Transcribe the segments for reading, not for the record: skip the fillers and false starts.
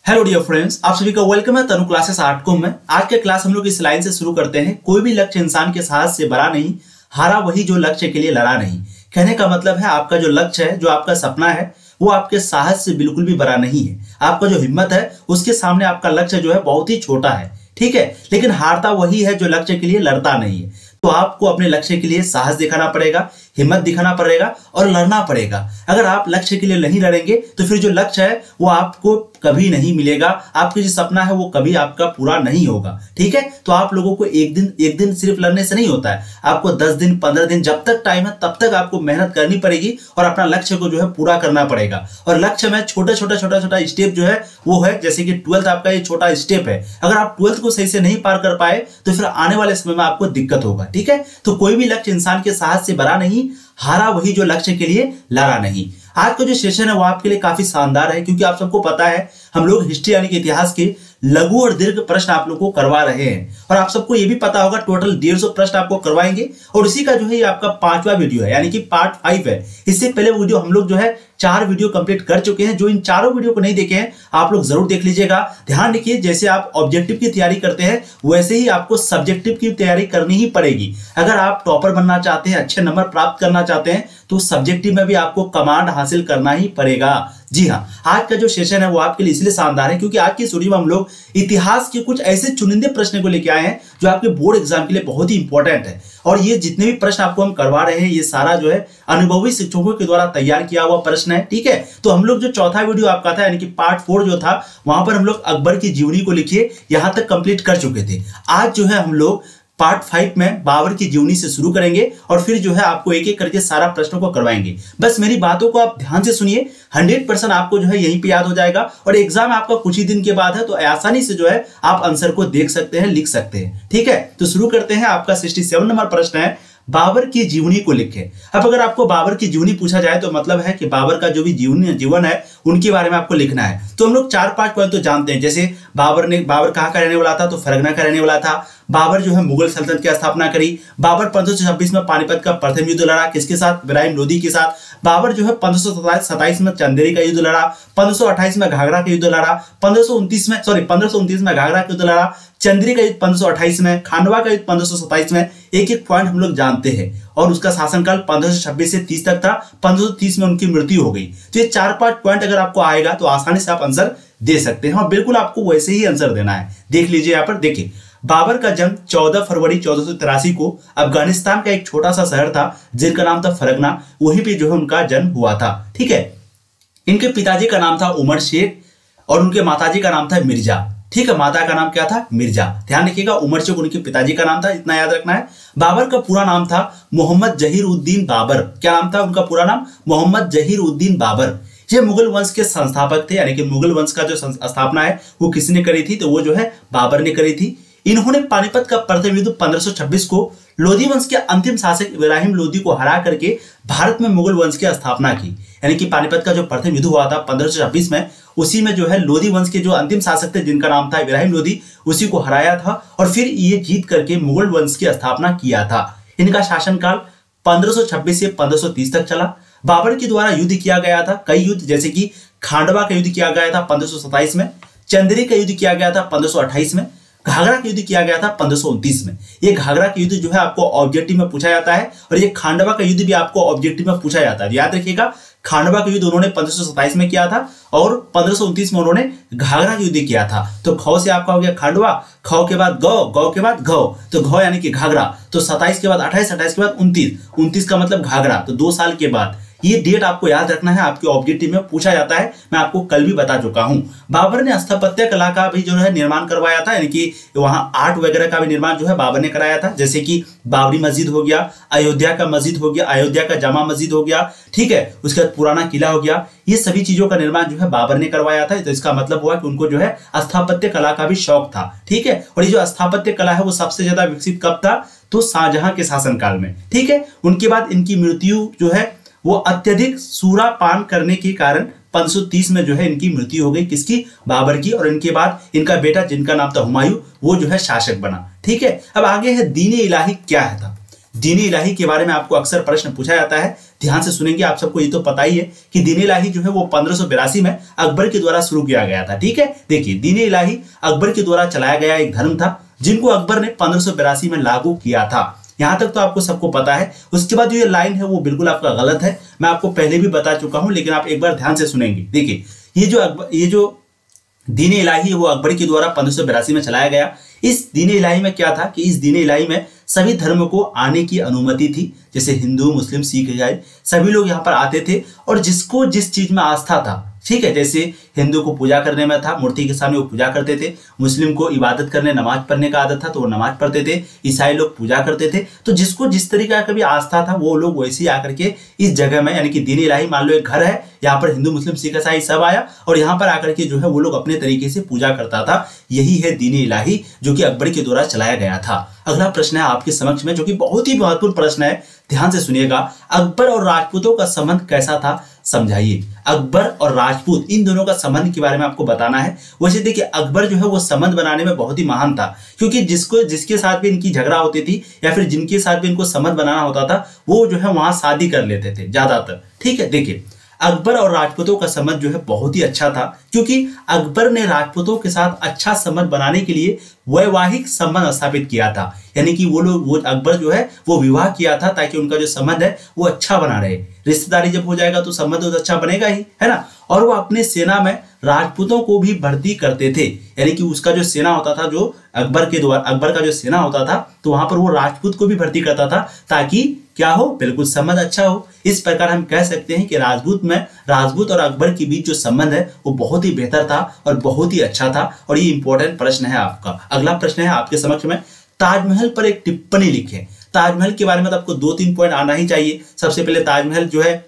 Hello dear friends, आप सभी का वेलकम है तनु क्लासेस आर्ट को में। आज के क्लास हम लोग इस लाइन से शुरू करते हैं। कोई भी लक्ष्य इंसान के साहस से बड़ा नहीं, हारा वही जो लक्ष्य के लिए लड़ा नहीं। कहने का मतलब है आपका जो लक्ष्य है, जो आपका सपना है, वो आपके साहस से बिल्कुल भी बड़ा नहीं है। आपका जो हिम्मत है उसके सामने आपका लक्ष्य जो है बहुत ही छोटा है, ठीक है। लेकिन हारता वही है जो लक्ष्य के लिए लड़ता नहीं है। तो आपको अपने लक्ष्य के लिए साहस दिखाना पड़ेगा, हिम्मत दिखाना पड़ेगा और लड़ना पड़ेगा। अगर आप लक्ष्य के लिए नहीं लड़ेंगे तो फिर जो लक्ष्य है वो आपको कभी नहीं मिलेगा। आपका जो सपना है वो कभी आपका पूरा नहीं होगा, ठीक है। तो आप लोगों को एक दिन सिर्फ लड़ने से नहीं होता है। आपको 10 दिन 15 दिन जब तक टाइम है तब तक आपको मेहनत करनी पड़ेगी और अपना लक्ष्य को जो है पूरा करना पड़ेगा। और लक्ष्य में छोटा छोटा स्टेप जो है वो है, जैसे कि 12th आपका ये छोटा स्टेप है। अगर आप 12th को सही से नहीं पार कर पाए तो फिर आने वाले समय में आपको दिक्कत होगा, ठीक है। तो कोई भी लक्ष्य इंसान के साहस से बड़ा नहीं, हारा वही जो लक्ष्य के लिए लड़ा नहीं। आज का जो सेशन है वो आपके लिए काफी शानदार है, क्योंकि आप सबको पता है हम लोग हिस्ट्री यानी कि इतिहास के लघु और दीर्घ प्रश्न आप लोग को करवा रहे हैं। और आप सबको ये भी पता होगा टोटल 150 प्रश्न आपको करवाएंगे। और इसी का जो है ये आपका 5वां वीडियो है, यानी कि पार्ट 5 है। इससे पहले वीडियो हम लोग जो है 4 वीडियो कंप्लीट कर चुके हैं। जो इन चारों वीडियो को नहीं देखे हैं आप लोग जरूर देख लीजिएगा। ध्यान रखिए, जैसे आप ऑब्जेक्टिव की तैयारी करते हैं वैसे ही आपको सब्जेक्टिव की तैयारी करनी ही पड़ेगी। अगर आप टॉपर बनना चाहते हैं, अच्छे नंबर प्राप्त करना चाहते हैं, तो सब्जेक्टिव में भी आपको कमांड हासिल करना ही पड़ेगा। जी हाँ, आज का जो सेशन है वो आपके लिए इसलिए शानदार है क्योंकि आज की स्टोरी में हम लोग इतिहास के कुछ ऐसे चुनिंदे प्रश्न को लेके आए हैं जो आपके बोर्ड एग्जाम के लिए बहुत ही इंपॉर्टेंट है। और ये जितने भी प्रश्न आपको हम करवा रहे हैं ये सारा जो है अनुभवी शिक्षकों के द्वारा तैयार किया हुआ प्रश्न है, ठीक है। तो हम लोग जो चौथा वीडियो आपका था यानी कि पार्ट 4 जो था, वहां पर हम लोग अकबर की जीवनी को लिखिए यहां तक कंप्लीट कर चुके थे। आज जो है हम लोग पार्ट 5 में बाबर की जीवनी से शुरू करेंगे और फिर जो है आपको एक एक करके सारा प्रश्नों को करवाएंगे। बस मेरी बातों को आप ध्यान से सुनिए, 100% आपको जो है यहीं पे याद हो जाएगा। और एग्जाम आपका कुछ ही दिन के बाद है, तो आसानी से जो है आप आंसर को देख सकते हैं, लिख सकते हैं, ठीक है। तो शुरू करते हैं। आपका 67 नंबर प्रश्न है, बाबर की जीवनी को लिखे। अब अगर आपको बाबर की जीवनी पूछा जाए तो मतलब है कि बाबर का जो भी जीवन है उनके बारे में आपको लिखना है। तो हम लोग 4-5 पॉइंट तो जानते हैं, जैसे बाबर कहाँ का रहने वाला था, तो फरगना का रहने वाला था। बाबर जो है मुगल सल्तनत की स्थापना करी। बाबर 1526 में पानीपत का प्रथम युद्ध लड़ा, किसके साथ? इब्राहिम लोदी के साथ। बाबर जो है 1527 में चंदेरी का युद्ध लड़ा, 1528 में घाघरा का युद्ध लड़ा, 1529 में घाघरा का युद्ध लड़ा, चंदेरी का युद्ध 1528 में, खांडवा का युद्ध 1527 में। एक एक पॉइंट हम लोग जानते हैं। और उसका शासनकाल 1526 से 30 तक था। 1530 में उनकी मृत्यु हो गई। तो ये 4-5 पॉइंट अगर आपको आएगा तो आसानी से आप आंसर दे सकते हैं। और बिल्कुल आपको वैसे ही आंसर देना है। देख लीजिए यहाँ पर, देखिए बाबर का जन्म 14 फरवरी 1483 को अफगानिस्तान का एक छोटा सा शहर था जिनका नाम था फरगना, वहीं पे जो है उनका जन्म हुआ था, ठीक है। इनके पिताजी का नाम था उमर शेख और उनके माताजी का नाम था मिर्जा, ठीक है। माता का नाम क्या था? मिर्जा। ध्यान रखिएगा, उमर शेख उनके पिताजी का नाम था, इतना याद रखना है। बाबर का पूरा नाम था मोहम्मद जहीर उद्दीन बाबर। क्या नाम था उनका पूरा नाम? मोहम्मद जहीर उद्दीन बाबर। ये मुगल वंश के संस्थापक थे, यानी कि मुगल वंश का जो स्थापना है वो किसने करी थी? तो वो जो है बाबर ने करी थी। इन्होंने पानीपत का प्रथम युद्ध 1526 को लोधी वंश के अंतिम शासक इब्राहिम लोदी को हरा करके भारत में मुगल वंश की स्थापना की। यानी कि पानीपत का जो प्रथम युद्ध हुआ था 1526 में, उसी में जो है लोधी वंश के जो अंतिम शासक थे जिनका नाम था इब्राहिम लोदी, उसी को हराया था और फिर ये जीत करके मुगल वंश की स्थापना किया था। इनका शासनकाल 1526 से 1530 तक चला। बाबर के द्वारा युद्ध किया गया था, कई युद्ध, जैसे कि खांडवा का युद्ध किया गया था 1527 में, चंदेरी का युद्ध किया गया था 1528 में, घाघरा का युद्ध किया गया था 1529 में। ये घाघरा का युद्ध जो है आपको ऑब्जेक्टिव में पूछा जाता है और ये खांडवा का युद्ध भी आपको ऑब्जेक्टिव में पूछा जाता है। याद रखिएगा, खांडवा का युद्ध उन्होंने 1527 में किया था और 1529 में उन्होंने घाघरा का युद्ध किया था। तो ख से आपका हो गया खांडवा, ख के बाद गौ के बाद घ, तो घ यानी कि घाघरा। तो 27 के बाद 28, 28 के बाद 29 का मतलब घाघरा। तो 2 साल के बाद ये डेट आपको याद रखना है, आपके ऑब्जेक्टिव में पूछा जाता है। मैं आपको कल भी बता चुका हूं। बाबर ने स्थापत्य कला का भी जो है निर्माण करवाया था, यानी कि वहां आर्ट वगैरह का भी निर्माण जो है बाबर ने कराया था। जैसे कि बाबरी मस्जिद हो गया, अयोध्या का मस्जिद हो गया, अयोध्या का जामा मस्जिद हो गया, ठीक है। उसके बाद पुराना किला हो गया। ये सभी चीजों का निर्माण जो है बाबर ने करवाया था। तो इसका मतलब हुआ कि उनको जो है स्थापत्य कला का भी शौक था, ठीक है। और ये जो स्थापत्य कला है वो सबसे ज्यादा विकसित कब था? तो शाहजहां के शासनकाल में, ठीक है। उनके बाद इनकी मृत्यु जो है वो अत्यधिक सूरापान करने के कारण 1530 में जो है इनकी मृत्यु हो गई। किसकी? बाबर की। और इनके बाद इनका बेटा जिनका नाम था हुमायूं, वो जो है शासक बना, ठीक है। अब आगे है दीन-ए इलाही क्या है था। दीन-ए इलाही के बारे में आपको अक्सर प्रश्न पूछा जाता है। ध्यान से सुनेंगे। आप सबको ये तो पता ही है कि दीन इलाही जो है वो 1582 में अकबर के द्वारा शुरू किया गया था। ठीक है, देखिए दीन इलाही अकबर के द्वारा चलाया गया एक धर्म था जिनको अकबर ने 1582 में लागू किया था। यहां तक तो आपको सबको पता है। उसके बाद जो ये लाइन है वो बिल्कुल आपका गलत है, मैं आपको पहले भी बता चुका हूं, लेकिन आप एक बार ध्यान से सुनेंगे। देखिए ये जो दीन इलाही वो अकबर के द्वारा 1582 में चलाया गया। इस दीन इलाही में क्या था कि इस दीन इलाही में सभी धर्म को आने की अनुमति थी, जैसे हिंदू, मुस्लिम, सिख, ईसाई सभी लोग यहाँ पर आते थे और जिसको जिस चीज में आस्था था, ठीक है, जैसे हिंदू को पूजा करने में था, मूर्ति के सामने वो पूजा करते थे, मुस्लिम को इबादत करने नमाज पढ़ने का आदत था तो वो नमाज पढ़ते थे, ईसाई लोग पूजा करते थे। तो जिसको जिस तरीके का भी आस्था था वो लोग वैसे ही आकर के इस जगह में, यानी कि दीन इलाही मान लो एक घर है, यहाँ पर हिंदू, मुस्लिम, सिख, ईसाई सब आया और यहाँ पर आकर के जो है वो लोग अपने तरीके से पूजा करता था। यही है दीन इलाही जो कि अकबर के द्वारा चलाया गया था। अगला प्रश्न है आपके समक्ष में जो कि बहुत ही महत्वपूर्ण प्रश्न है, ध्यान से सुनिएगा। अकबर और राजपूतों का संबंध कैसा था, समझाइए। अकबर और राजपूत इन दोनों का संबंध के बारे में आपको बताना है। वैसे देखिए अकबर जो है वो संबंध बनाने में बहुत ही महान था, क्योंकि जिसके साथ भी इनकी झगड़ा होती थी या फिर जिनके साथ भी इनको संबंध बनाना होता था वो जो है वहां शादी कर लेते थे ज्यादातर। ठीक है, देखिए अकबर और राजपूतों का संबंध जो है बहुत ही अच्छा था, क्योंकि अकबर ने राजपूतों के साथ अच्छा संबंध बनाने के लिए वैवाहिक संबंध स्थापित किया था। यानी कि वो अकबर जो है वो विवाह किया था ताकि उनका जो संबंध है वो अच्छा बना रहे। रिश्तेदारी जब हो जाएगा तो संबंध तो अच्छा बनेगा ही, है ना। और वो अपने सेना में राजपूतों को भी भर्ती करते थे, यानी कि उसका जो सेना होता था, जो अकबर का जो सेना होता था, तो वहां पर वो राजपूत को भी भर्ती करता था ताकि क्या हो, बिल्कुल संबंध अच्छा हो। इस प्रकार हम कह सकते हैं कि राजपूत और अकबर के बीच जो संबंध है वो बहुत ही बेहतर था और बहुत ही अच्छा था। और ये इंपॉर्टेंट प्रश्न है आपका। अगला प्रश्न है आपके समक्ष में, ताजमहल पर एक टिप्पणी लिखें। ताजमहल के बारे में तो आपको 2-3 पॉइंट आना ही चाहिए। सबसे पहले ताजमहल जो है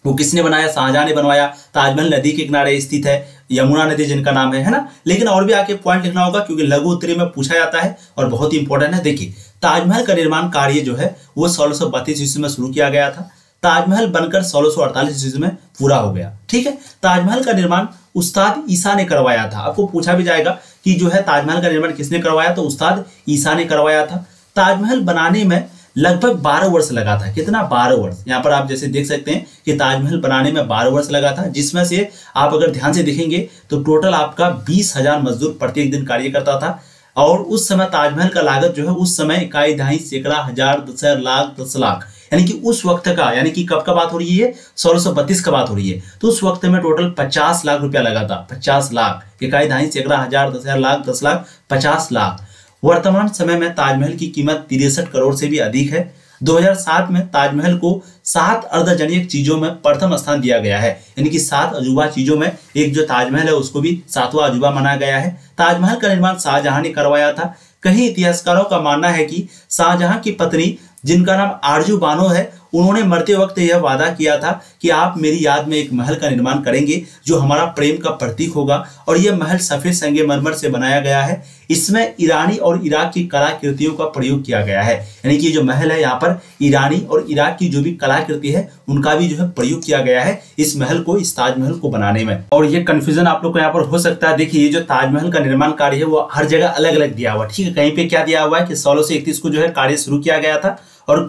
वो किसने बनाया, शाहजहां ने बनवाया। ताजमहल नदी के किनारे स्थित है, यमुना नदी जिनका नाम है ना। लेकिन और भी आगे पॉइंट लिखना होगा क्योंकि लघु उत्तरीय में पूछा जाता है और बहुत ही इंपॉर्टेंट है। देखिए ताजमहल का निर्माण कार्य जो है वो 1632 ईस्वी में शुरू किया गया था। ताजमहल बनकर 1648 ईस्वी में पूरा हो गया। ठीक है, ताजमहल का निर्माण उस्ताद ईसा ने करवाया था। आपको पूछा भी जाएगा कि जो है ताजमहल का निर्माण किसने करवाया, तो उस्ताद ईसा ने करवाया था। ताजमहल बनाने में लगभग 12 वर्ष लगा था। कितना, 12 वर्ष। यहाँ पर आप जैसे देख सकते हैं कि ताजमहल बनाने में 12 वर्ष लगा था, जिसमें से आप अगर ध्यान से देखेंगे तो टोटल आपका 20,000 मजदूर प्रत्येक दिन कार्य करता था। और उस समय ताजमहल का लागत जो है उस समय इकाई, दहाई, सैकड़ा, हजार, 10,000, लाख, 10 लाख, यानी कि उस वक्त का, यानी कि कब का बात हो रही है, 1632 का बात हो रही है। तो उस वक्त में टोटल 50 लाख रुपया लगा था। 50 लाख, इकाई, दहाई, सैकड़ा, हजार, 10,000, लाख, 10 लाख, 50 लाख। वर्तमान समय में ताजमहल की कीमत 63 करोड़ से भी अधिक है। 2007 में ताजमहल को 7 अर्धजनिक चीजों में प्रथम स्थान दिया गया है, यानी कि 7 अजूबा चीजों में एक जो ताजमहल है उसको भी 7वां अजूबा माना गया है। ताजमहल का निर्माण शाहजहां ने करवाया था। कई इतिहासकारों का मानना है कि शाहजहां की पत्नी, जिनका नाम आरजू बानो है, उन्होंने मरते वक्त यह वादा किया था कि आप मेरी याद में एक महल का निर्माण करेंगे जो हमारा प्रेम का प्रतीक होगा। और यह महल सफेद संगमरमर से बनाया गया है। इसमें ईरानी और इराक की कलाकृतियों का प्रयोग किया गया है, यानी कि जो महल है यहाँ पर ईरानी और इराक की जो भी कलाकृति है उनका भी जो है प्रयोग किया गया है इस महल को, इस ताजमहल को बनाने में। और ये कंफ्यूजन आप लोग को यहाँ पर हो सकता है। देखिए ये जो ताजमहल का निर्माण कार्य है वो हर जगह अलग अलग दिया हुआ है। ठीक है, कहीं पे क्या दिया हुआ है कि 1631 को जो है कार्य शुरू किया गया था और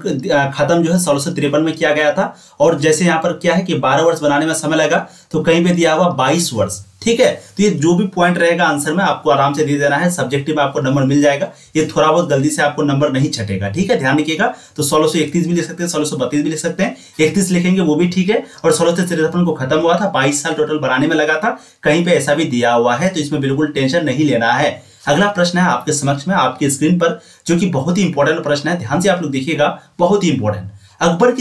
खत्म जो है 1653 में किया गया था। और जैसे यहाँ पर क्या है कि 12 वर्ष बनाने में समय लगा, तो कहीं पे दिया हुआ 22 वर्ष। ठीक है, तो ये जो भी पॉइंट रहेगा आंसर में आपको आराम से दे देना है। सब्जेक्टिव में आपको नंबर मिल जाएगा, ये थोड़ा बहुत गलती से आपको नंबर नहीं छटेगा। ठीक है, ध्यान रखिएगा। तो 1631 भी लिख सकते हैं, 1632 भी लिख सकते हैं, 31 लिखेंगे वो भी ठीक है। और 1653 को खत्म हुआ था, 22 साल टोटल बनाने में लगा था। कहीं पे ऐसा भी दिया हुआ है, तो इसमें बिल्कुल टेंशन नहीं लेना है। अगला प्रश्न है आपके समक्ष में, आपकी स्क्रीन पर, जो कि बहुत ही इंपॉर्टेंट प्रश्न है। ध्यान से आप लोग देखिएगा, बहुत ही इंपॉर्टेंट। अकबर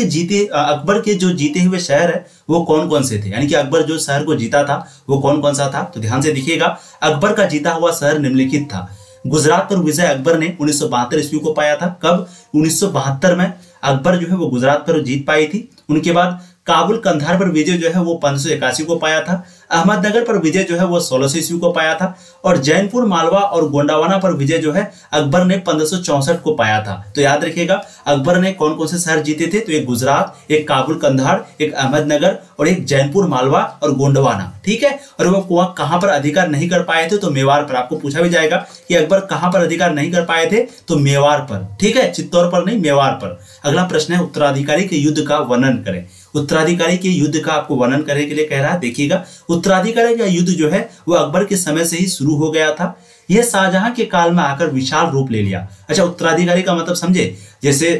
के जो जीते हुए शहर है वो कौन कौन से थे, यानी कि अकबर जो शहर को जीता था वो कौन कौन सा था। तो ध्यान से देखिएगा, अकबर का जीता हुआ शहर निम्नलिखित था। गुजरात पर विजय अकबर ने 1972 ईस्वी को पाया था। कब, 1972 में अकबर जो है वो गुजरात पर जीत पाई थी। उनके बाद काबुल कंधार पर विजय जो है वो 1581 को पाया था। अहमदनगर पर विजय जो है वो 1600 ईस्वी को पाया था। और जैनपुर मालवा और गोंडावाना पर विजय जो है अकबर ने 1564 को पाया था। तो याद रखिएगा अकबर ने कौन कौन से शहर जीते थे, तो एक गुजरात, एक काबुल कंधार, एक अहमदनगर और एक जैनपुर मालवा और गोंडवाना। ठीक है, और वो कहां पर अधिकार नहीं कर पाए थे, तो मेवाड़ पर। आपको पूछा भी जाएगा कि अकबर कहां पर अधिकार नहीं कर पाए थे, तो मेवाड़ पर। ठीक है, चित्तौड़ पर नहीं, मेवाड़ पर। अगला प्रश्न है उत्तराधिकारी के युद्ध का वर्णन करें। उत्तराधिकारी के युद्ध का आपको वर्णन करने के लिए कह रहा है। देखिएगा उत्तराधिकारी का युद्ध जो है वो अकबर के समय से ही शुरू हो गया था। यह शाहजहां के काल में आकर विशाल रूप ले लिया। अच्छा, उत्तराधिकारी का मतलब समझे, जैसे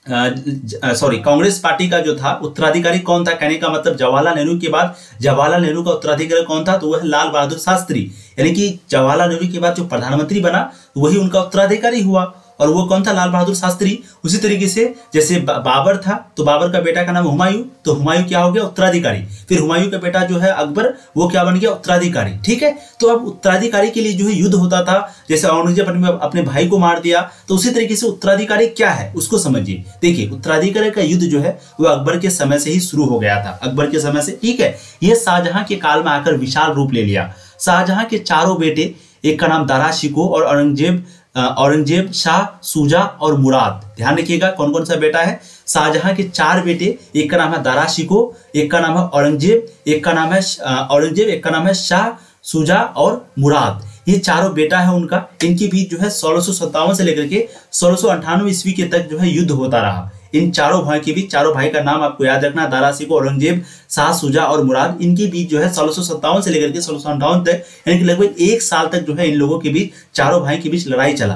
कांग्रेस पार्टी का जो था उत्तराधिकारी कौन था, कहने का मतलब जवाहरलाल नेहरू के बाद जवाहरलाल नेहरू का उत्तराधिकारी कौन था, तो वह लाल बहादुर शास्त्री। यानी कि जवाहरलाल नेहरू के बाद जो प्रधानमंत्री बना वही उनका उत्तराधिकारी हुआ, और वो कौन था, लाल बहादुर शास्त्री। उसी तरीके से जैसे बाबर था, तो बाबर का बेटा का नाम हुमायूं, तो हुमायूं क्या हो गया, उत्तराधिकारी। फिर हुमायूं का बेटा जो है अकबर, वो क्या बन गया, उत्तराधिकारी। ठीक है, तो अब उत्तराधिकारी के लिए जो है युद्ध होता था। जैसे औरंगजेब अपने भाई को मार दिया, तो उसी तरीके से उत्तराधिकारी क्या है उसको समझिए। देखिए उत्तराधिकारी का युद्ध जो है वो अकबर के समय से ही शुरू हो गया था, अकबर के समय से। ठीक है, यह शाहजहां के काल में आकर विशाल रूप ले लिया। शाहजहां के चारों बेटे, एक का नाम दारा शिकोह और औरंगजेब, शाह, शुजा और मुराद। ध्यान रखिएगा कौन कौन सा बेटा है, शाहजहां के 4 बेटे, एक का नाम है दारा शिकोह, एक का नाम है औरंगजेब, एक का नाम है शाह, शुजा और मुराद। ये चारों बेटा है उनका। इनके बीच जो है 1657 से लेकर के 1698 ईस्वी के तक जो है युद्ध होता रहा। इन चारों भाई के बीच, चारों भाई का नाम आपको याद रखना, दारा शिकोह, औरंगजेब, शाह, शुजा और मुराद। इनके बीच जो है 1657 से लेकर के 1658 तक, यानी कि लगभग 1 साल तक जो है इन लोगों के बीच, चारों भाई के बीच लड़ाई चला।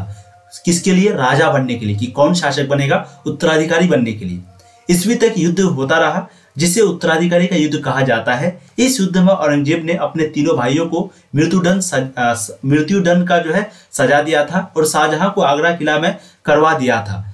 किसके लिए, राजा बनने के लिए, कि कौन शासक बनेगा, उत्तराधिकारी बनने के लिए। ईस्वी तक युद्ध होता रहा, जिसे उत्तराधिकारी का युद्ध कहा जाता है। इस युद्ध में औरंगजेब ने अपने तीनों भाइयों को मृत्युदंड का जो है सजा दिया था, और शाहजहां को आगरा किला में करवा दिया था,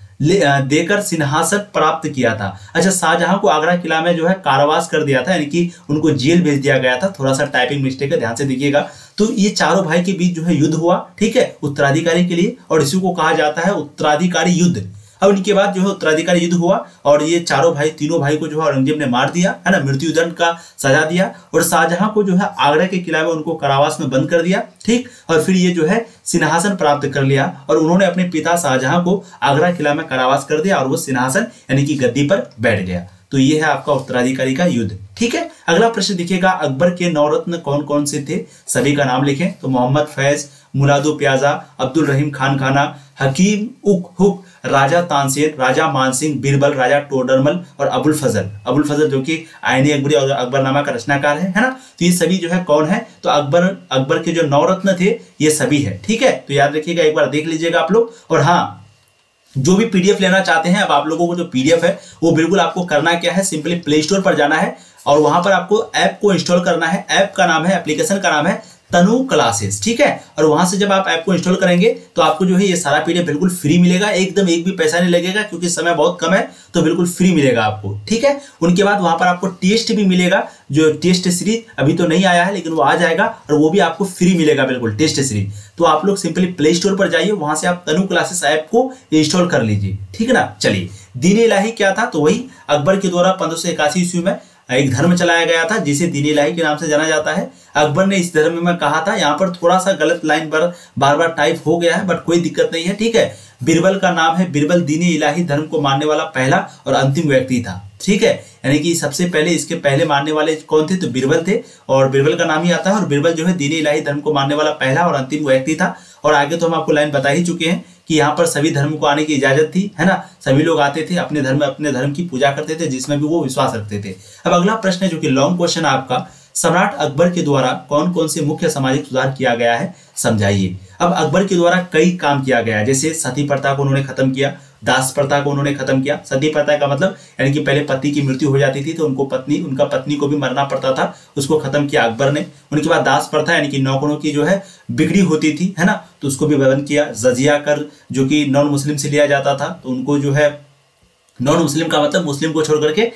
देकर सिंहासन प्राप्त किया था। अच्छा, शाहजहां को आगरा किला में जो है कारावास कर दिया था, यानी कि उनको जेल भेज दिया गया था। थोड़ा सा टाइपिंग मिस्टेक है, ध्यान से देखिएगा। तो ये चारों भाई के बीच जो है युद्ध हुआ, ठीक है, उत्तराधिकारी के लिए, और इसी को कहा जाता है उत्तराधिकारी युद्ध। अब इनके बाद जो है उत्तराधिकारी युद्ध हुआ, और ये तीनों भाई को जो है औरंगजेब ने मार दिया, है ना, मृत्युदंड का सजा दिया, और शाहजहां को जो है आगरा के किला में उनको कारावास में बंद कर दिया। ठीक, और फिर ये जो है सिंहासन प्राप्त कर लिया, और उन्होंने अपने पिता शाहजहां को आगरा किला में कारावास कर दिया, और वो सिंहासन यानी कि गद्दी पर बैठ गया। तो ये है आपका उत्तराधिकारी का युद्ध। ठीक है, अगला प्रश्न देखिएगा, अकबर के नवरत्न कौन कौन से थे, सभी का नाम लिखें। तो मोहम्मद फैज, मुरादो प्याजा, अब्दुल रहीम खान खाना, हकीम उक हुक, राजा तानसेन, राजा मानसिंह, बीरबल, राजा टोडरमल और अबुल फजल जो कि आईनी अकबरी और अकबरनामा का रचनाकार है ना। तो ये सभी जो है कौन है, तो अकबर के जो नवरत्न थे ये सभी है। ठीक है, तो याद रखिएगा, एक बार देख लीजिएगा आप लोग। और हाँ, जो भी पीडीएफ लेना चाहते हैं, अब आप लोगों को जो पीडीएफ है वो बिल्कुल आपको करना क्या है, सिंपली प्ले स्टोर पर जाना है, और वहां पर आपको ऐप को इंस्टॉल करना है। ऐप का नाम है, एप्लीकेशन का नाम है तनु क्लासेस। ठीक है, और वहां से जब आप ऐप को इंस्टॉल करेंगे तो आपको जो है ये सारा पीडीएफ बिल्कुल फ्री मिलेगा, एकदम एक भी पैसा नहीं लगेगा, क्योंकि समय बहुत कम है, तो बिल्कुल फ्री मिलेगा आपको। ठीक है, उनके बाद वहां पर आपको टेस्ट भी मिलेगा, जो टेस्ट सीरीज अभी तो नहीं आया है, लेकिन वो आ जाएगा, और वो भी आपको फ्री मिलेगा बिल्कुल, टेस्ट सीरीज। तो आप लोग सिंपली प्ले स्टोर पर जाइए, वहां से आप तनु क्लासेस ऐप को इंस्टॉल कर लीजिए। ठीक है ना। चलिए, दीन इलाही क्या था, तो वही अकबर के द्वारा 1581 ईस्वी में एक धर्म चलाया गया था, जिसे दीन इलाही के नाम से जाना जाता है। अकबर ने इस धर्म में कहा था, यहाँ पर थोड़ा सा गलत लाइन पर बार बार टाइप हो गया है, बट कोई दिक्कत नहीं है। ठीक है, बीरबल का नाम है, बीरबल दीन इलाही धर्म को मानने वाला पहला और अंतिम व्यक्ति था। ठीक है, यानी कि सबसे पहले, इसके पहले मानने वाले कौन थे, तो बीरबल थे, और बीरबल का नाम ही आता है, और बीरबल जो है दीन इलाही धर्म को मानने वाला पहला और अंतिम व्यक्ति था। और आगे तो हम आपको लाइन बता ही चुके हैं कि यहाँ पर सभी धर्म को आने की इजाजत थी, है ना। सभी लोग आते थे, अपने धर्म की पूजा करते थे, जिसमें भी वो विश्वास रखते थे। अब अगला प्रश्न है, जो कि लॉन्ग क्वेश्चन है आपका, सम्राट अकबर के द्वारा कौन कौन से मुख्य सामाजिक सुधार किया गया है, समझाइए। अब अकबर के द्वारा कई काम किया गया है, जैसे सती प्रथा को उन्होंने खत्म किया, दास प्रथा को उन्होंने खत्म किया। सती प्रथा का मतलब यानी कि पहले पति की मृत्यु हो जाती थी तो उनका पत्नी को भी मरना पड़ता था, उसको खत्म किया अकबर ने। उनके बाद दास प्रथा यानी कि नौकरों की जो है बिगड़ी होती थी, है ना, तो उसको भी बंद किया। जजिया कर जो कि नॉन मुस्लिम से लिया जाता था, तो उनको जो है, नॉन मुस्लिम का मतलब मुस्लिम को छोड़ करके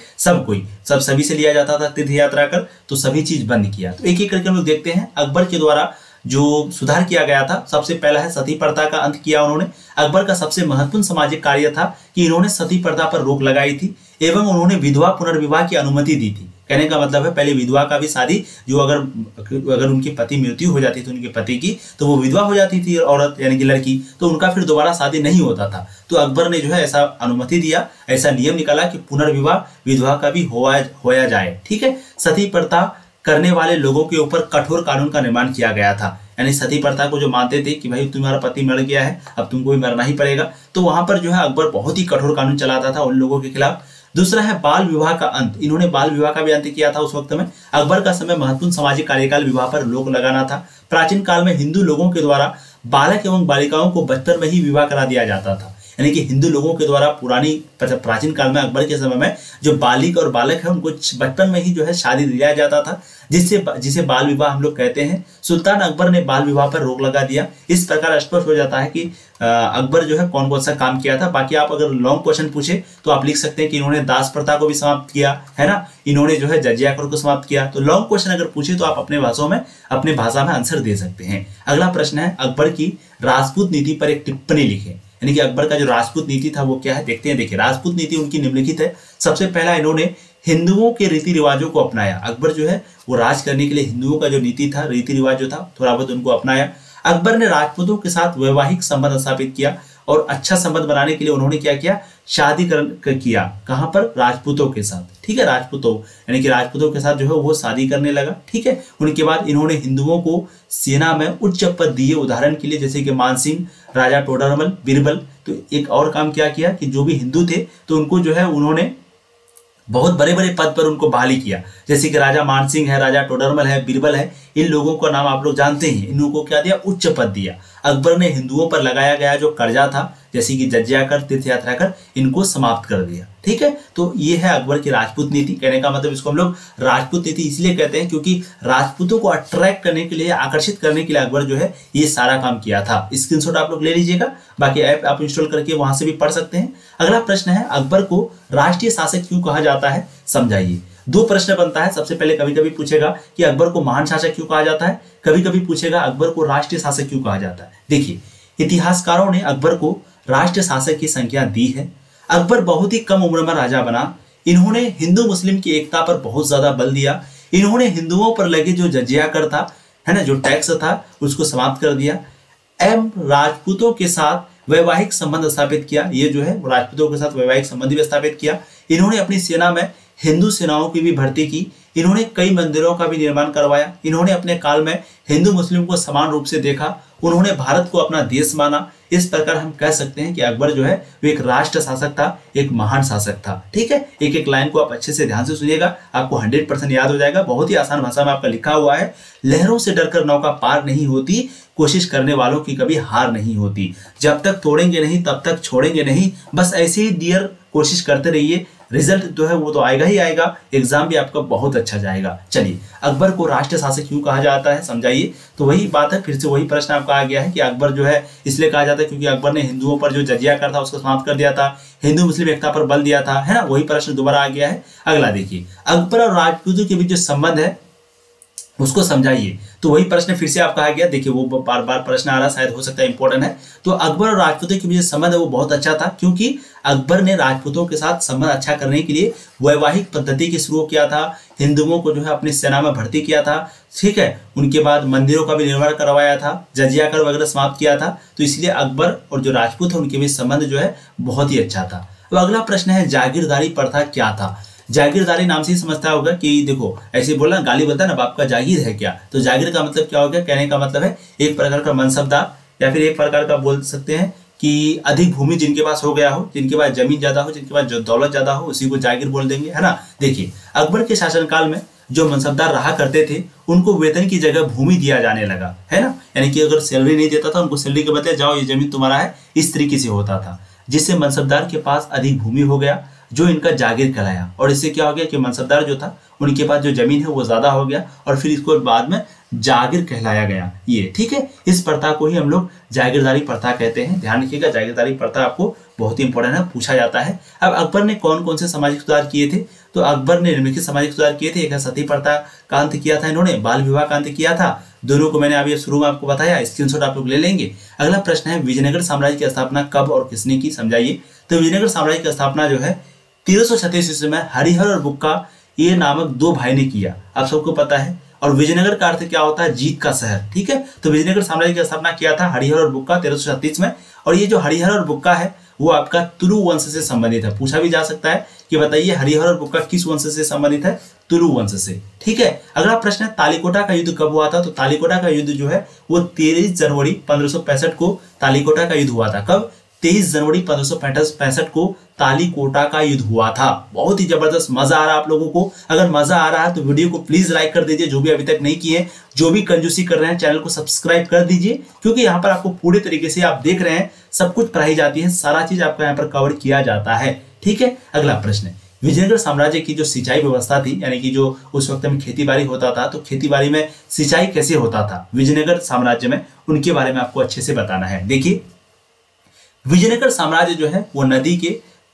सभी से लिया जाता था तीर्थ यात्रा कर, तो सभी चीज बंद किया। तो एक एक करके हम लोग देखते हैं अकबर के द्वारा जो सुधार किया गया था। सबसे पहला है सती प्रथा का अंत किया उन्होंने। अकबर का सबसे महत्वपूर्ण सामाजिक कार्य था कि इन्होंने सती प्रथा पर रोक लगाई थी। एवं उन्होंने विधवा पुनर्विवाह की अनुमति दी थी। कहने का मतलब है पहले विधवा का भी शादी, जो अगर उनकी पति मृत्यु हो जाती थी उनके पति की, तो वो विधवा हो जाती थी औरत यानी कि लड़की, तो उनका फिर दोबारा शादी नहीं होता था। तो अकबर ने जो है ऐसा अनुमति दिया, ऐसा नियम निकाला कि पुनर्विवाह विधवा का भी होया जाए। ठीक है, सती प्रथा करने वाले लोगों के ऊपर कठोर कानून का निर्माण किया गया था। यानी सती प्रथा को जो मानते थे कि भाई तुम्हारा पति मर गया है, अब तुमको भी मरना ही पड़ेगा, तो वहां पर जो है अकबर बहुत ही कठोर कानून चलाता था उन लोगों के खिलाफ। दूसरा है बाल विवाह का अंत। इन्होंने बाल विवाह का भी अंत किया था उस वक्त में। अकबर का समय महत्वपूर्ण सामाजिक कार्यकाल विवाह पर रोक लगाना था। प्राचीन काल में हिंदू लोगों के द्वारा बालक एवं बालिकाओं को बचपन में ही विवाह करा दिया जाता था। यानी कि हिंदू लोगों के द्वारा प्राचीन काल में अकबर के समय में जो बालिक और बालक है उनको बचपन में ही जो है शादी दिया जाता था, जिसे बाल विवाह हम लोग कहते हैं। सुल्तान अकबर ने बाल विवाह पर रोक लगा दिया। इस प्रकार स्पष्ट हो जाता है कि अकबर जो है कौन कौन सा काम किया था। बाकी आप अगर लॉन्ग क्वेश्चन पूछे तो आप लिख सकते हैं कि इन्होंने दास प्रथा को भी समाप्त किया है ना, इन्होंने जो है जजिया कर को समाप्त किया। तो लॉन्ग क्वेश्चन अगर पूछे तो आप अपने भाषा में आंसर दे सकते हैं। अगला प्रश्न है अकबर की राजपूत नीति पर एक टिप्पणी लिखें। यानी कि अकबर का जो राजपूत नीति था वो क्या है, देखते हैं। देखिए, राजपूत नीति उनकी निम्नलिखित है। सबसे पहला, इन्होंने हिंदुओं के रीति रिवाजों को अपनाया। अकबर जो है वो राज करने के लिए हिंदुओं का जो नीति था, रीति रिवाज जो था, थोड़ा बहुत उनको अपनाया। अकबर ने राजपूतों के साथ वैवाहिक संबंध स्थापित किया और अच्छा संबंध बनाने के लिए उन्होंने क्या किया, शादी किया। कहां पर, राजपूतों के साथ। ठीक है, राजपूतों यानी कि राजपूतों के साथ जो है वो शादी करने लगा। ठीक है, उनके बाद इन्होंने हिंदुओं को सेना में उच्च पद दिए। उदाहरण के लिए जैसे कि मानसिंह, राजा टोडरमल, बीरबल। तो एक और काम क्या किया कि जो भी हिंदू थे तो उनको जो है उन्होंने बहुत बड़े बड़े पद पर उनको बहाली किया। जैसे कि राजा मानसिंह है, राजा टोडरमल है, बीरबल है, इन लोगों का नाम आप लोग जानते हैं। इन लोगों को क्या दिया, उच्च पद दिया। अकबर ने हिंदुओं पर लगाया गया जो कर्जा था, जैसे कि जजिया कर, तीर्थ यात्रा कर, इनको समाप्त कर दिया। ठीक है, तो ये है अकबर की राजपूत नीति। कहने का मतलब इसको हम लोग राजपूत नीति इसलिए कहते हैं क्योंकि राजपूतों को अट्रैक्ट करने के लिए, आकर्षित करने के लिए अकबर जो है ये सारा काम किया था। स्क्रीनशॉट आप लोग ले लीजिएगा, बाकी ऐप आप इंस्टॉल करके वहां से भी पढ़ सकते हैं। अगला प्रश्न है अकबर को राष्ट्रीय शासक क्यों कहा जाता है, समझाइए। दो प्रश्न बनता है। सबसे पहले कभी कभी पूछेगा कि अकबर को महान शासक क्यों कहा जाता है, कभी कभी पूछेगा अकबर को राष्ट्रीय शासक क्यों कहा जाता है। देखिए, इतिहासकारों ने अकबर को राष्ट्रीय शासक की संज्ञा दी है। अकबर बहुत ही कम उम्र में राजा बना। इन्होंने हिंदू मुस्लिम की एकता पर बहुत ज्यादा बल दिया। इन्होंने हिंदुओं पर लगे जो जजिया कर था, है ना, जो टैक्स था, उसको समाप्त कर दिया। एवं राजपूतों के साथ वैवाहिक संबंध स्थापित किया। ये जो है राजपूतों के साथ वैवाहिक संबंध भी स्थापित किया। इन्होंने अपनी सेना में हिंदू सेनाओं की भी भर्ती की। इन्होंने कई मंदिरों का भी निर्माण करवाया। इन्होंने अपने काल में हिंदू मुस्लिम को समान रूप से देखा। उन्होंने भारत को अपना देश माना। इस प्रकार हम कह सकते हैं कि अकबर जो है वो एक राष्ट्र शासक था, एक महान शासक था। ठीक है, एक एक लाइन को आप अच्छे से ध्यान से सुनिएगा, आपको 100% याद हो जाएगा। बहुत ही आसान भाषा में आपका लिखा हुआ है। लहरों से डरकर नौका पार नहीं होती, कोशिश करने वालों की कभी हार नहीं होती। जब तक तोड़ेंगे नहीं तब तक छोड़ेंगे नहीं। बस ऐसे ही डियर कोशिश करते रहिए, रिजल्ट जो है वो तो आएगा ही आएगा। एग्जाम भी आपका बहुत अच्छा जाएगा। चलिए, अकबर को राष्ट्रीय शासक क्यों कहा जाता है, समझाइए। तो वही बात है, फिर से वही प्रश्न आपका आ गया है कि अकबर जो है इसलिए कहा जाता है क्योंकि अकबर ने हिंदुओं पर जो जजिया कर था उसको समाप्त कर दिया था, हिंदू मुस्लिम एकता पर बल दिया था, है ना। वही प्रश्न दोबारा आ गया है। अगला देखिए, अकबर और राजपूतों के बीच जो संबंध है उसको समझाइए। तो वही प्रश्न फिर से आपका आ गया। देखिए, वो बार बार प्रश्न आ रहा, शायद हो सकता है इंपॉर्टेंट है। तो अकबर और राजपूतों के बीच संबंध है वो बहुत अच्छा था, क्योंकि अकबर ने राजपूतों के साथ संबंध अच्छा करने के लिए वैवाहिक पद्धति की शुरू किया था। हिंदुओं को जो है अपनी सेना में भर्ती किया था। ठीक है, उनके बाद मंदिरों का भी निर्माण करवाया था, जजिया कर वगैरह समाप्त किया था। तो इसलिए अकबर और जो राजपूत है उनके बीच संबंध जो है बहुत ही अच्छा था। तो अगला प्रश्न है जागीरदारी प्रथा क्या था। जागीरदारी नाम से ही समझता होगा कि देखो, ऐसे बोलना, गाली बोलता है ना, बाप का जागीर है क्या। तो जागीर का मतलब क्या हो गया, कहने का मतलब है एक प्रकार का मनसबदार, या फिर एक प्रकार का बोल सकते हैं कि अधिक भूमि जिनके पास हो गया हो, जिनके पास जमीन ज्यादा हो, जिनके पास जो दौलत ज्यादा हो, उसी को जागीर बोल देंगे, है ना। देखिए, अकबर के शासनकाल में जो मनसबदार रहा करते थे उनको वेतन की जगह भूमि दिया जाने लगा, है ना। यानी कि अगर सैलरी नहीं देता था, उनको सैलरी के बदले जाओ ये जमीन तुम्हारा है, इस तरीके से होता था, जिससे मनसबदार के पास अधिक भूमि हो गया, जो इनका जागीर कहलाया। और इससे क्या हो गया कि मनसबदार जो था उनके पास जो जमीन है वो ज्यादा हो गया, और फिर इसको बाद में जागीर कहलाया गया। ये ठीक है, इस प्रथा को ही हम लोग जागीरदारी प्रथा कहते हैं। ध्यान रखिएगा, जागीरदारी प्रथा आपको बहुत ही इंपॉर्टेंट है, पूछा जाता है। अब अकबर ने कौन कौन से सामाजिक सुधार किए थे, तो अकबर ने निम्नलिखित सामाजिक सुधार किए थे। एक है सती प्रथा का अंत किया था इन्होंने, बाल विवाह का अंत किया था। दोनों को मैंने अभी शुरू में आपको बताया, स्क्रीनशॉट आप लोग ले लेंगे। अगला प्रश्न है विजयनगर साम्राज्य की स्थापना कब और किसने की, समझाइए। तो विजयनगर साम्राज्य की स्थापना जो है 1336 ईस्वी में हरिहर और बुक्का ये नामक दो भाई ने किया, आप सबको पता है। और विजयनगर का अर्थ क्या होता है? जीत का शहर, ठीक है। तो विजयनगर साम्राज्य की स्थापना किया था हरिहर और बुक्का 1336 में। और ये जो हरिहर और बुक्का है वो आपका तुलु वंश से संबंधित है। पूछा भी जा सकता है कि बताइए हरिहर और बुक्का किस वंश से संबंधित है? तुलु वंश से, ठीक है। अगला प्रश्न है तालीकोटा का युद्ध कब हुआ था? तो तालीकोटा का युद्ध जो है वो 23 जनवरी 1565 को तालीकोटा का युद्ध हुआ था। कब? 23 जनवरी 1565 को तालीकोटा का युद्ध हुआ था। बहुत ही जबरदस्त, मजा आ रहा है आप लोगों को? अगर मजा आ रहा है तो वीडियो को प्लीज लाइक कर दीजिए, जो भी अभी तक नहीं किए, जो भी कंजूसी कर रहे हैं चैनल को सब्सक्राइब कर दीजिए, क्योंकि यहाँ पर आपको पूरे तरीके से आप देख रहे हैं सब कुछ पढ़ाई जाती है, सारा चीज आपका यहाँ पर कवर किया जाता है, ठीक है। अगला प्रश्न है विजयनगर साम्राज्य की जो सिंचाई व्यवस्था थी, यानी कि जो उस वक्त में खेती बाड़ी होता था, तो खेती बाड़ी में सिंचाई कैसे होता था विजयनगर साम्राज्य में, उनके बारे में आपको अच्छे से बताना है। देखिए विजयनगर साम्राज्य जो है वो नदी के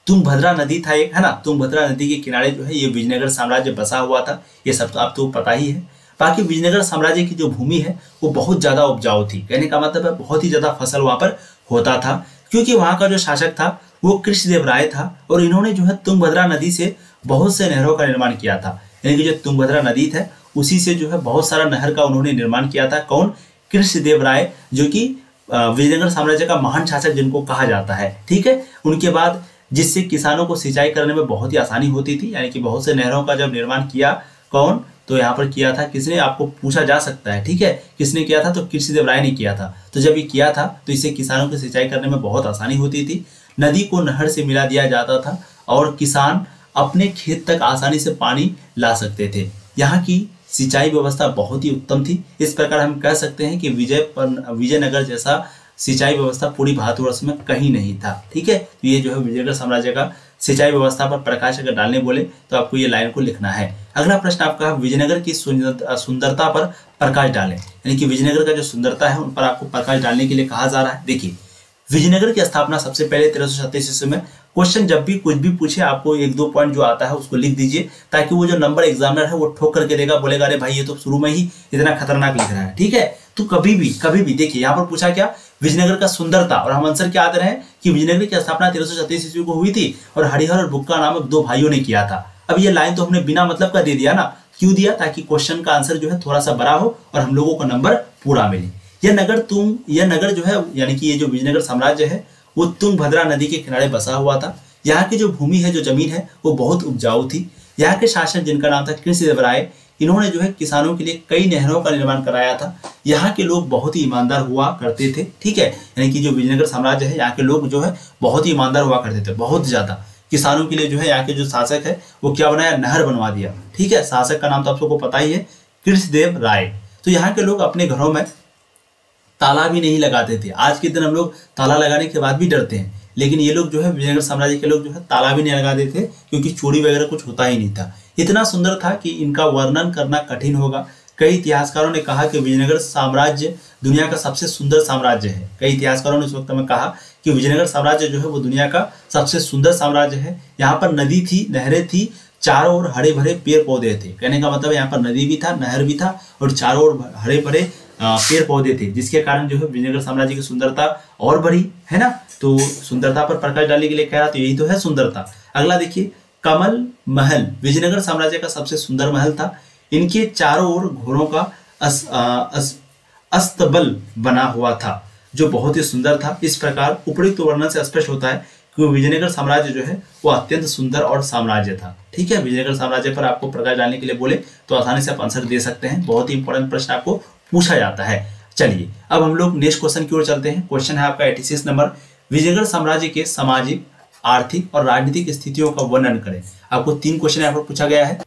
तुंगभद्रा नदी था एक, है ना, तुंगभद्रा नदी के किनारे जो है ये विजयनगर साम्राज्य बसा हुआ था। ये सब तो आपको पता ही है। बाकी विजयनगर साम्राज्य की जो भूमि है वो बहुत ज्यादा उपजाऊ थी, कहने का मतलब है बहुत ही ज्यादा फसल वहां पर होता था, क्योंकि वहां का जो शासक था वो कृष्णदेव राय था। और इन्होंने जो है तुंगभद्रा नदी से बहुत से नहरों का निर्माण किया था, यानी कि जो तुंगभद्रा नदी था उसी से जो है बहुत सारा नहर का उन्होंने निर्माण किया था। कौन? कृष्णदेव राय, जो कि विजयनगर साम्राज्य का महान शासक जिनको कहा जाता है, ठीक है। उनके बाद जिससे किसानों को सिंचाई करने में बहुत ही आसानी होती थी, यानी कि बहुत से नहरों का जब निर्माण किया, कौन? तो यहाँ पर किया था किसने? आपको पूछा जा सकता है, ठीक है, किसने किया था? तो कृष्णदेव राय ने किया था। तो जब ये किया था तो इससे किसानों की सिंचाई करने में बहुत आसानी होती थी, नदी को नहर से मिला दिया जाता था और किसान अपने खेत तक आसानी से पानी ला सकते थे। यहाँ की सिंचाई व्यवस्था बहुत ही उत्तम थी। इस प्रकार हम कह सकते हैं कि विजयनगर जैसा सिंचाई व्यवस्था पूरी भारतवर्ष में कहीं नहीं था, ठीक है। तो ये जो है विजयनगर साम्राज्य का सिंचाई व्यवस्था पर प्रकाश अगर डालने बोले तो आपको ये लाइन को लिखना है। अगला प्रश्न आपका विजयनगर की सुंदरता पर प्रकाश डालें, यानी कि विजयनगर का जो सुंदरता है उन पर आपको प्रकाश डालने के लिए कहा जा रहा है। देखिए विजयनगर की स्थापना सबसे पहले 1337 ईस्वी में। क्वेश्चन जब भी कुछ भी पूछे आपको एक दो पॉइंट जो आता है उसको लिख दीजिए, ताकि वो जो नंबर एग्जामिनर है वो ठोक करके देगा, बोलेगा अरे भाई ये तो शुरू में ही इतना खतरनाक लिख रहा है, ठीक है। तो कभी भी देखिए यहाँ पर पूछा क्या? विजयनगर का सुंदरता, और हम आंसर क्या दे रहे हैं कि विजयनगर की स्थापना 1337 ईस्वी को हुई थी और हरिहर और बुक्का नामक दो भाइयों ने किया था। अब ये लाइन तो हमने बिना मतलब का दे दिया ना, क्यों दिया? ताकि क्वेश्चन का आंसर जो है थोड़ा सा बड़ा हो और हम लोगों को नंबर पूरा मिले। यह नगर जो है, यानी कि ये जो विजयनगर साम्राज्य है वो तुंगभद्रा नदी के किनारे बसा हुआ था। यहाँ की जो भूमि है, जो जमीन है, वो बहुत उपजाऊ थी। यहाँ के शासक जिनका नाम था कृष्णदेव राय, इन्होंने जो है किसानों के लिए कई नहरों का निर्माण कराया था। यहाँ के लोग बहुत ही ईमानदार हुआ करते थे, ठीक है, यानी कि जो विजयनगर साम्राज्य है यहाँ के लोग जो है बहुत ही ईमानदार हुआ करते थे, बहुत ज्यादा। किसानों के लिए जो है यहाँ के जो शासक है वो क्या बनाया? नहर बनवा दिया, ठीक है। शासक का नाम तो आप सबको पता ही है, कृष्णदेव राय। तो यहाँ के लोग अपने घरों में ताला भी नहीं लगाते थे। आज के दिन हम लोग ताला लगाने के बाद भी डरते हैं, लेकिन ये लोग जो है विजयनगर साम्राज्य के लोग जो है ताला भी नहीं लगाते थे, क्योंकि चोरी वगैरह कुछ होता ही नहीं था। इतना सुंदर था कि इनका वर्णन करना कठिन होगा। कई इतिहासकारों ने कहा कि विजयनगर साम्राज्य दुनिया का सबसे सुंदर साम्राज्य है। कई इतिहासकारों ने उस वक्त में कहा कि विजयनगर साम्राज्य जो है वो दुनिया का सबसे सुंदर साम्राज्य है। यहाँ पर नदी थी, नहरें थी, चारों ओर हरे भरे पेड़ पौधे थे। कहने का मतलब यहाँ पर नदी भी था, नहर भी था और चारों ओर हरे भरे पेड़ पौधे थे, जिसके कारण जो है विजयनगर साम्राज्य की सुंदरता और बढ़ी, है ना। तो सुंदरता पर प्रकाश डालने के लिए कह रहा, तो यही तो है सुंदरता। अगला देखिए कमल महल विजयनगर साम्राज्य का सबसे सुंदर महल था। इनके चारों ओर घोड़ों का अस्तबल बना हुआ था, जो बहुत ही सुंदर था। इस प्रकार उपयुक्त वर्णन से स्पष्ट होता है कि विजयनगर साम्राज्य जो है वो अत्यंत सुंदर और साम्राज्य था, ठीक है। विजयनगर साम्राज्य पर आपको प्रकाश डालने के लिए बोले तो आसानी से आप आंसर दे सकते हैं। बहुत ही इंपॉर्टेंट प्रश्न आपको पूछा जाता है। चलिए अब हम लोग नेक्स्ट क्वेश्चन की ओर चलते हैं। क्वेश्चन है आपका 86 नंबर, विजयनगर साम्राज्य के सामाजिक, आर्थिक और राजनीतिक स्थितियों का वर्णन करें। आपको 3 क्वेश्चन यहाँ पर पूछा गया है।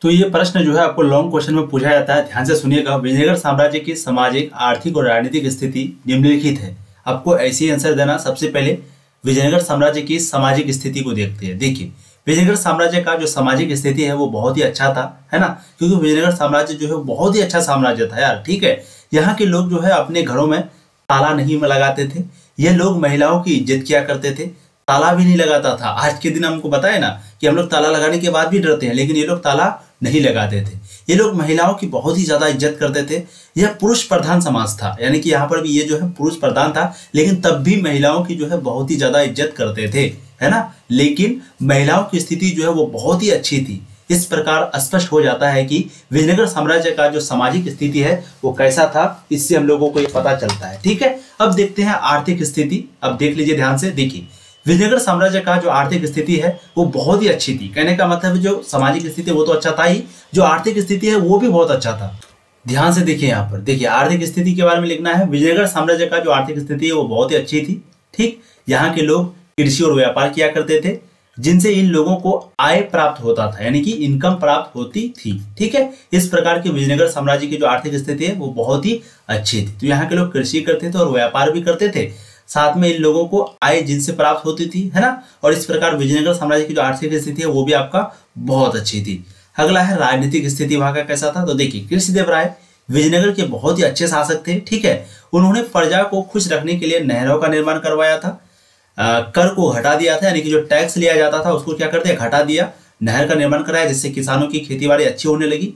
तो ये प्रश्न जो है आपको लॉन्ग क्वेश्चन में पूछा जाता है, ध्यान से सुनिएगा। विजयनगर साम्राज्य की सामाजिक, आर्थिक और राजनीतिक स्थिति निम्नलिखित है। आपको ऐसे ही आंसर देना। सबसे पहले विजयनगर साम्राज्य की सामाजिक स्थिति को देखते हैं। देखिए विजयनगर साम्राज्य का जो सामाजिक स्थिति है वो बहुत ही अच्छा था, है ना, क्योंकि विजयनगर साम्राज्य जो है बहुत ही अच्छा साम्राज्य था यार, ठीक है। यहाँ के लोग जो है अपने घरों में ताला नहीं लगाते थे। ये लोग महिलाओं की इज्जत किया करते थे, ताला भी नहीं लगाता था। आज के दिन हमको बताए ना कि हम लोग ताला लगाने के बाद भी डरते हैं, लेकिन ये लोग ताला नहीं लगाते थे। ये लोग महिलाओं की बहुत ही ज्यादा इज्जत करते थे। यह पुरुष प्रधान समाज था, यानी कि यहाँ पर भी ये जो है पुरुष प्रधान था, लेकिन तब भी महिलाओं की जो है बहुत ही ज्यादा इज्जत करते थे। है ना, लेकिन महिलाओं की स्थिति जो है वो बहुत ही अच्छी थी। इस प्रकार स्पष्ट हो जाता है कि विजयनगर साम्राज्य का जो सामाजिक स्थिति है वो कैसा था, इससे हम लोगों को ये पता चलता है। ठीक है, अब देखते हैं आर्थिक स्थिति। अब देख लीजिए ध्यान से, देखिए विजयनगर साम्राज्य का जो आर्थिक स्थिति है वो बहुत ही अच्छी थी। कहने का मतलब जो सामाजिक स्थिति वो तो अच्छा था ही, जो आर्थिक स्थिति है वो भी बहुत अच्छा था। ध्यान से देखिए, यहाँ पर देखिए आर्थिक स्थिति के बारे में लिखना है। विजयनगर साम्राज्य का जो आर्थिक स्थिति है वो बहुत ही अच्छी थी। ठीक, यहाँ के लोग कृषि और व्यापार किया करते थे, जिनसे इन लोगों को आय प्राप्त होता था, यानी कि इनकम प्राप्त होती थी। ठीक है, इस प्रकार के विजयनगर साम्राज्य की जो आर्थिक स्थिति है वो बहुत ही अच्छी थी। तो यहाँ के लोग कृषि करते थे और व्यापार भी करते थे, साथ में इन लोगों को आय जिनसे प्राप्त होती थी, है ना। और इस प्रकार विजयनगर साम्राज्य की जो आर्थिक स्थिति है वो भी आपका बहुत अच्छी थी। अगला है राजनीतिक स्थिति वहां का कैसा था। तो देखिए कृष्णदेव राय विजयनगर के बहुत ही अच्छे शासक थे। ठीक है, उन्होंने प्रजा को खुश रखने के लिए नहरों का निर्माण करवाया था, कर को घटा दिया था, यानी कि जो टैक्स लिया जाता था उसको क्या करते हैं, घटा दिया, नहर का निर्माण कराया, जिससे किसानों की खेती बाड़ी अच्छी होने लगी,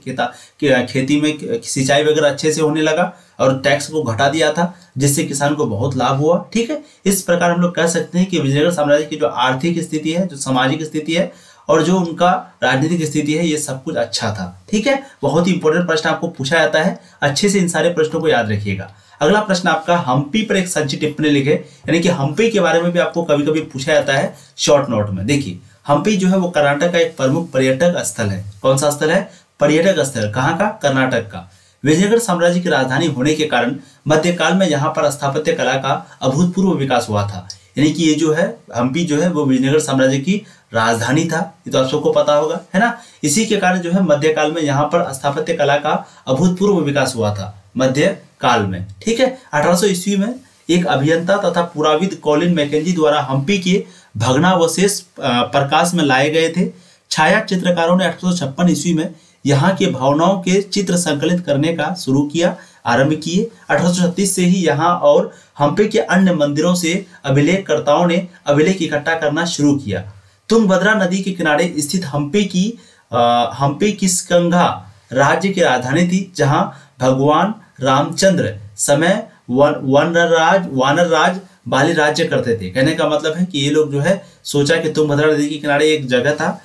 खेती में सिंचाई वगैरह अच्छे से होने लगा, और टैक्स को घटा दिया था, जिससे किसान को बहुत लाभ हुआ। ठीक है, इस प्रकार हम लोग कह सकते हैं कि विजयनगर साम्राज्य की जो आर्थिक स्थिति है, जो सामाजिक स्थिति है और जो उनका राजनीतिक स्थिति है, ये सब कुछ अच्छा था। ठीक है, बहुत ही इंपॉर्टेंट प्रश्न आपको पूछा जाता है, अच्छे से इन सारे प्रश्नों को याद रखिएगा। अगला प्रश्न आपका हम्पी पर एक संक्षिप्त टिप्पणी लिखे, यानी कि हम्पी के बारे में भी आपको कभी कभी पूछा जाता है शॉर्ट नोट में। देखिए हम्पी जो है वो कर्नाटक का एक प्रमुख पर्यटक स्थल है। कौन सा स्थल है, पर्यटक स्थल, कहाँ का, कर्नाटक का। विजयनगर साम्राज्य की राजधानी होने के कारण मध्यकाल में यहाँ पर स्थापत्य कला का अभूतपूर्व विकास हुआ था। यानी कि ये जो है हम्पी जो है वो विजयनगर साम्राज्य की राजधानी था, ये तो आप सबको पता होगा, है ना। इसी के कारण जो है मध्यकाल में यहाँ पर स्थापत्य कला का अभूतपूर्व विकास हुआ था मध्यकाल में। ठीक है, 1800 ईस्वी में एक अभियंता तथा पुराविद कॉलिन मैकेंजी द्वारा हम्पी के भग्नावशेष प्रकाश में लाए गए थे। छाया चित्रकारों ने 1856 ईस्वी में यहाँ के भावनाओं के चित्र संकलित करने का शुरू किया, आरंभ किए। 1836 से ही यहाँ और हम्पी के अन्य मंदिरों से अभिलेखकर्ताओं ने अभिलेख इकट्ठा करना शुरू किया। तुंगभद्रा नदी के किनारे स्थित हम्पी किष्किंधा राज्य की राजधानी थी, जहाँ भगवान रामचंद्र समय वानर राज बाली राज्य करते थे। कहने का मतलब है कि ये लोग जो है सोचा कि तुंगभद्रा नदी के किनारे एक जगह था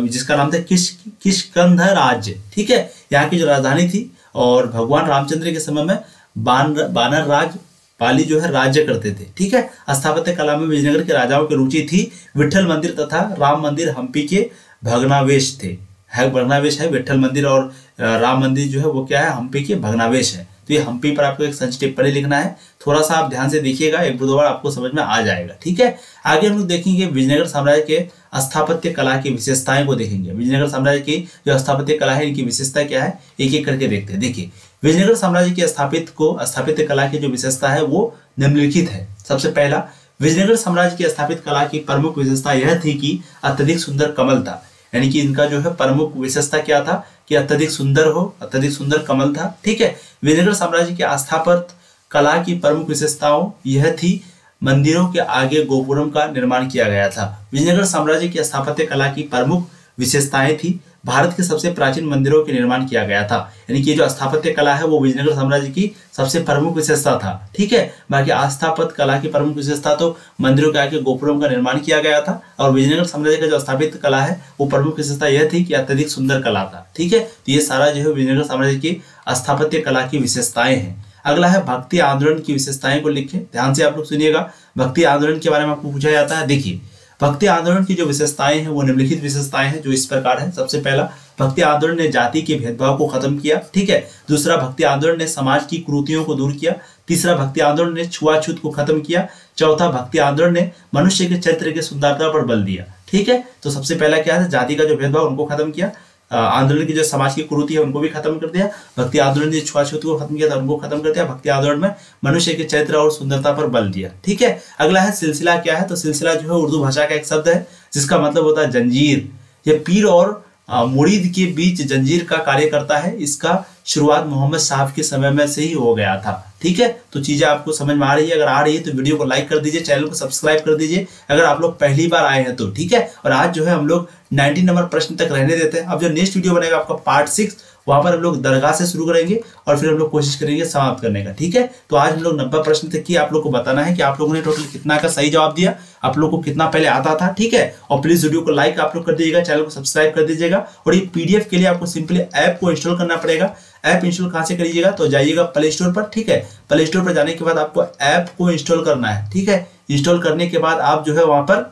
जिसका नाम था किष्किंधा राज्य। ठीक है, यहाँ की जो राजधानी थी, और भगवान रामचंद्र के समय में वानर राज पाली जो है राज्य करते थे। ठीक है, स्थापत्य कला में विजयनगर के राजाओं की रुचि थी। विठल मंदिर तथा राम मंदिर हम्पी के भग्नावशेष थे। भग्नावशेष है विठल मंदिर, और राम मंदिर जो है वो क्या है, हम्पी के भग्नावशेष है। तो ये हम्पी पर आपको एक संक्षिप्त टिप्पणी लिखना है। थोड़ा सा आप ध्यान से देखिएगा, एक दो बार आपको समझ में आ जाएगा। ठीक है, आगे हम लोग देखेंगे विजयनगर साम्राज्य के स्थापत्य कला की विशेषताएं को देखेंगे। विजयनगर साम्राज्य की जो स्थापत्य कला है, इनकी विशेषता क्या है, एक एक करके देखते हैं। देखिए विजयनगर साम्राज्य की स्थापत्य कला की जो विशेषता है वो निम्नलिखित है। सबसे पहला, विजयनगर साम्राज्य की स्थापित कला की प्रमुख विशेषता यह थी कि अत्यधिक सुंदर कमल था। यानी कि इनका जो है प्रमुख विशेषता क्या था कि अत्यधिक सुंदर हो, अत्यधिक सुंदर कमल था। ठीक है, विजयनगर साम्राज्य की स्थापत्य कला की प्रमुख विशेषताओं यह थी, मंदिरों के आगे गोपुरम का निर्माण किया गया था। विजयनगर साम्राज्य की स्थापत्य कला की प्रमुख विशेषताएं थी, भारत के सबसे प्राचीन मंदिरों के निर्माण किया गया था। यानी कि जो स्थापत्य कला है वो विजयनगर साम्राज्य की सबसे प्रमुख विशेषता था। ठीक है, बाकी स्थापत्य कला की प्रमुख विशेषता तो मंदिरों के आगे गोपुरम का निर्माण किया गया था, और विजयनगर साम्राज्य का जो स्थापित कला है वो प्रमुख विशेषता यह थी कि अत्यधिक सुंदर कला था। ठीक है, तो ये सारा जो है विजयनगर साम्राज्य की स्थापत्य कला की विशेषताएं हैं। अगला है भक्ति आंदोलन की विशेषताएं को लिखें। ध्यान से आप लोग सुनिएगा, भक्ति आंदोलन के बारे में आपको पूछा जाता है। देखिए भक्ति आंदोलन की जो विशेषताएं हैं वो निम्नलिखित विशेषताएं हैं, जो इस प्रकार है। सबसे पहला, भक्ति आंदोलन ने जाति के भेदभाव को खत्म किया। ठीक है, दूसरा, भक्ति आंदोलन ने समाज की कुरीतियों को दूर किया। तीसरा, भक्ति आंदोलन ने छुआछूत को खत्म किया। चौथा, भक्ति आंदोलन ने मनुष्य के चरित्र की सुंदरता पर बल दिया। ठीक है, तो सबसे पहला क्या है, जाति का जो भेदभाव उनको खत्म किया, आंदोलन की जो समाज की कुरीति है उनको भी खत्म कर दिया। भक्ति आंदोलन ने छुआछूत को खत्म किया था, उनको खत्म कर दिया। भक्ति आंदोलन में मनुष्य के चरित्र और सुंदरता पर बल दिया। ठीक है, अगला है सिलसिला क्या है। तो सिलसिला जो है उर्दू भाषा का एक शब्द है जिसका मतलब होता है जंजीर। यह पीर और मुरीद के बीच जंजीर का कार्य करता है। इसका शुरुआत मोहम्मद साहब के समय में से ही हो गया था। ठीक है, तो चीजें आपको समझ में आ रही है। अगर आ रही है तो वीडियो को लाइक कर दीजिए, चैनल को सब्सक्राइब कर दीजिए अगर आप लोग पहली बार आए हैं तो। ठीक है, और आज जो है हम लोग 19 नंबर प्रश्न तक रहने देते हैं। अब जो नेक्स्ट वीडियो बनेगा आपका पार्ट 6 वहां पर हम लोग दरगाह से शुरू करेंगे और फिर हम लोग कोशिश करेंगे समाप्त करने का। ठीक है, तो आज हम लोग 90 प्रश्न तक की आप लोग को बताना है कि आप लोगों ने टोटल कितना का सही जवाब दिया, आप लोग को कितना पहले आता था। ठीक है, और प्लीज वीडियो को लाइक आप लोग कर दीजिएगा, चैनल को सब्सक्राइब कर दीजिएगा। और ये पीडीएफ के लिए आपको सिंपली ऐप को इंस्टॉल करना पड़ेगा। ऐप इंस्टॉल कहां से करिएगा, तो जाइएगा प्ले स्टोर पर। ठीक है, प्ले स्टोर पर जाने के बाद आपको ऐप को इंस्टॉल करना है। ठीक है, इंस्टॉल करने के बाद आप जो है वहां पर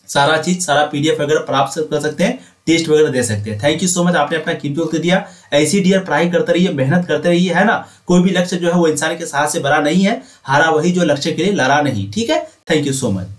सारा चीज, सारा पीडीएफ वगैरह प्राप्त कर सकते हैं, टेस्ट वगैरह दे सकते हैं। थैंक यू सो मच, आपने अपना कीमती वक्त दिया। ऐसी डियर पढ़ाई करते रहिए, मेहनत करते रहिए, है ना। कोई भी लक्ष्य जो है वो इंसान के साथ से बड़ा नहीं है, हारा वही जो लक्ष्य के लिए लड़ा नहीं। ठीक है, थैंक यू सो मच।